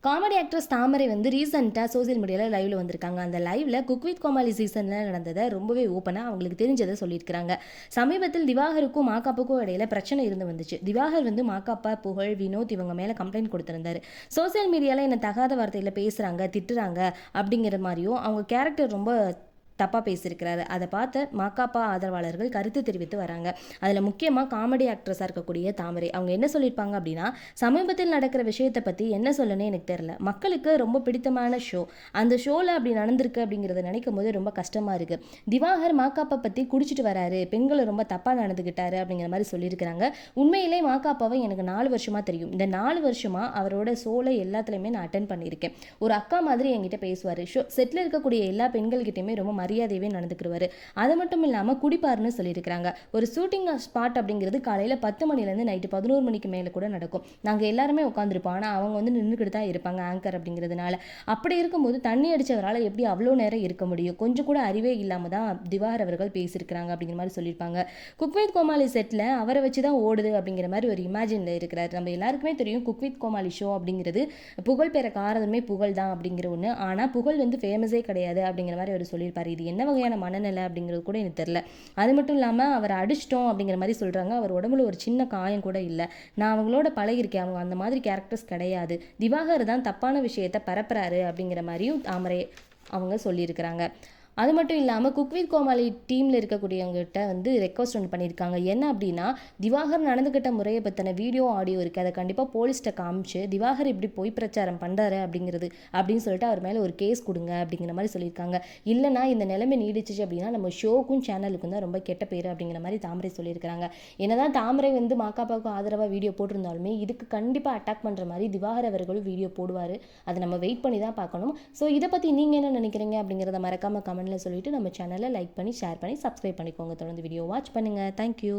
Comedy actress தாமரை வந்து ரீசெண்டாக social மீடியாவில் லைவ்ல வந்திருக்காங்க. அந்த லைவ்ல குக் வித் கோமாளி சீசனில் நடந்ததை ரொம்பவே ஓப்பனாக அவங்களுக்கு தெரிஞ்சதை சொல்லியிருக்கிறாங்க. சமீபத்தில் திவாகருக்கும் மாகாப்புக்கும் இடையில பிரச்சனை இருந்து வந்துச்சு. திவாகர் வந்து மாகாப்பா, புகழ், வினோத் இவங்க மேலே கம்ப்ளைண்ட் கொடுத்திருந்தாரு. சோசியல் மீடியாவில் என்ன தகாத வார்த்தையில் பேசுகிறாங்க, திட்டுறாங்க அப்படிங்கிற மாதிரியும் அவங்க கேரக்டர் ரொம்ப தப்பாக பேசியிருக்கிறாரு. அதை பார்த்த மாக்காப்பா ஆதரவாளர்கள் கருத்து தெரிவித்து வராங்க. அதில் முக்கியமாக காமெடி ஆக்ட்ரஸாக இருக்கக்கூடிய தாமரை அவங்க என்ன சொல்லியிருப்பாங்க அப்படின்னா, சமீபத்தில் நடக்கிற விஷயத்தை பற்றி என்ன சொல்லணும்னு எனக்கு தெரியல. மக்களுக்கு ரொம்ப பிடித்தமான ஷோ, அந்த ஷோவில் அப்படி நடந்திருக்கு அப்படிங்கிறத நினைக்கும் போது ரொம்ப கஷ்டமாக இருக்குது. திவாகர் மாக்காப்பா பற்றி குடிச்சிட்டு வராரு, பெண்களை ரொம்ப தப்பாக நடந்துக்கிட்டாரு அப்படிங்கிற மாதிரி சொல்லியிருக்கிறாங்க. உண்மையிலே மாக்காப்பாவை எனக்கு 4 வருஷமாக தெரியும். இந்த 4 வருஷமாக அவரோட ஷோவில் எல்லாத்துலேயுமே நான் அட்டன் பண்ணியிருக்கேன். ஒரு அக்கா மாதிரி என்கிட்ட பேசுவார். ஷோ செட்டில் இருக்கக்கூடிய எல்லா பெண்கள்கிட்டையுமே ரொம்ப மரியாதையவே நடந்துக்கிடுவாரு. அது மட்டும் இல்லாமல் குடிப்பாருன்னு சொல்லியிருக்கிறாங்க. ஒரு ஷூட்டிங் ஸ்பாட் அப்படிங்கிறது காலையில் 10 மணிலேருந்து நைட்டு 11 மணிக்கு மேலே கூட நடக்கும். நாங்கள் எல்லாருமே உட்காந்துருப்போம். ஆனால் அவங்க வந்து நின்றுக்கிட்டு தான் இருப்பாங்க ஆங்கர் அப்படிங்கிறதுனால. அப்படி இருக்கும்போது தண்ணி அடித்தவரால் எப்படி அவ்வளோ நேரம் இருக்க முடியும்? கொஞ்சம் கூட அறிவே இல்லாமல் தான் திவாகர் அவர்கள் பேசியிருக்கிறாங்க அப்படிங்கிற மாதிரி சொல்லியிருப்பாங்க. குக் வித் கோமாளி செட்டில் அவரை வச்சு தான் ஓடுது அப்படிங்கிற மாதிரி ஒரு இமேஜினில் இருக்கிறார். நம்ம எல்லாருக்குமே தெரியும் குக் வித் கோமாளி ஷோ அப்படிங்கிறது புகழ் பெற காரணமே புகழ் தான் அப்படிங்கிற ஒன்று. ஆனால் புகழ் வந்து ஃபேமஸே கிடையாது அப்படிங்கிற மாதிரி அவர் சொல்லியிருப்பார். இது என்ன வகையான மனநிலை அப்படிங்கிறது கூட எனக்கு தெரியல. அது மட்டும் இல்லாமல் அவரை அடிச்சிட்டோம் அப்படிங்கிற மாதிரி சொல்கிறாங்க. அவர் உடம்புல ஒரு சின்ன காயம் கூட இல்லை. நான் அவங்களோட பழகிருக்கேன், அவங்க அந்த மாதிரி கேரக்டர்ஸ் கிடையாது. திவாகர் தான் தப்பான விஷயத்தை பரப்புறாரு அப்படிங்கிற மாதிரியும் தாமரை அவங்க சொல்லியிருக்கிறாங்க. அது மட்டும் இல்லாமல் குக் வித் கோமாளி டீமில் இருக்கக்கூடியவங்ககிட்ட வந்து ரெக்வஸ்ட் ஒன்று பண்ணியிருக்காங்க. என்ன அப்படின்னா, திவாகர் நடந்துக்கிட்ட முறையை பற்றின வீடியோ ஆடியோ இருக்குது, அதை கண்டிப்பாக போலீஸ்கிட்ட காமிச்சு திவாகர் இப்படி பொய் பிரச்சாரம் பண்ணுறாரு அப்படின்னு சொல்லிட்டு அவர் மேலே ஒரு கேஸ் கொடுங்க அப்படிங்கிற மாதிரி சொல்லியிருக்காங்க. இல்லைனா இந்த நிலைமை நீடிச்சிச்சு அப்படின்னா நம்ம ஷோக்கும் சேனலுக்கும் தான் ரொம்ப கெட்ட பேர் அப்படிங்கிற மாதிரி தாமரை சொல்லியிருக்கிறாங்க. என்னதான் தாமரை வந்து மாக்காப்பாவுக்கு ஆதரவாக வீடியோ போட்டிருந்தாலுமே இதுக்கு கண்டிப்பாக அட்டாக் பண்ணுற மாதிரி திவாகர் அவர்களும் வீடியோ போடுவார். அதை நம்ம வெயிட் பண்ணி தான் பார்க்கணும். ஸோ இதை பற்றி நீங்கள் என்ன நினைக்கிறீங்க அப்படிங்கிறத மறக்காமல் கமெண்ட்ல சொல்லிட்டு நம்ம சேனலை லைக் பண்ணி, ஷேர் பண்ணி, சப்ஸ்கிரைப் பண்ணிக்கோங்க. தொடர்ந்து வீடியோ வாட்ச் பண்ணுங்கள். தேங்க்யூ.